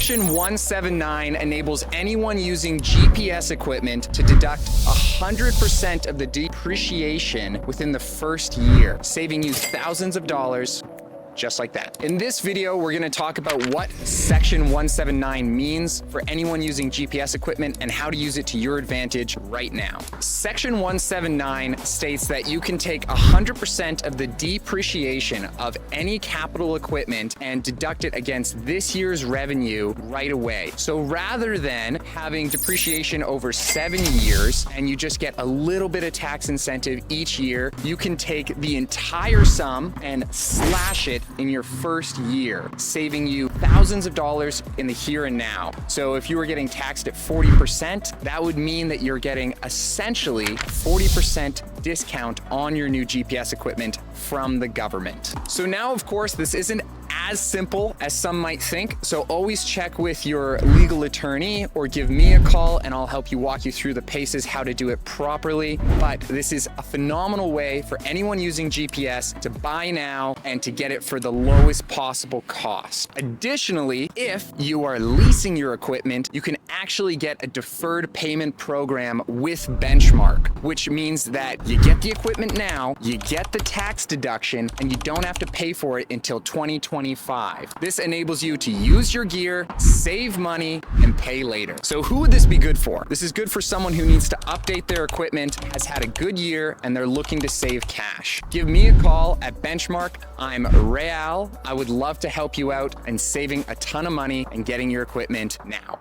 Section 179 enables anyone using GPS equipment to deduct 100% of the depreciation within the first year, saving you thousands of dollars just like that. In this video, we're gonna talk about what Section 179 means for anyone using GPS equipment and how to use it to your advantage right now. Section 179 states that you can take 100% of the depreciation of any capital equipment and deduct it against this year's revenue right away. So rather than having depreciation over 7 years and you just get a little bit of tax incentive each year, you can take the entire sum and slash it in your first year, saving you thousands of dollars in the here and now. So if you were getting taxed at 40%, that would mean that you're getting essentially 40% discount on your new GPS equipment from the government. So now, of course, this isn't as simple as some might think. So always check with your legal attorney or give me a call and I'll help you walk you through the paces how to do it properly. But this is a phenomenal way for anyone using GPS to buy now and to get it for the lowest possible cost. Additionally, if you are leasing your equipment, you can actually get a deferred payment program with Benchmark, which means that you get the equipment now, you get the tax deduction, and you don't have to pay for it until 2025. This enables you to use your gear, save money, and pay later. So who would this be good for? This is good for someone who needs to update their equipment, has had a good year, and they're looking to save cash. Give me a call at Benchmark. I'm Real. I would love to help you out in saving a ton of money and getting your equipment now.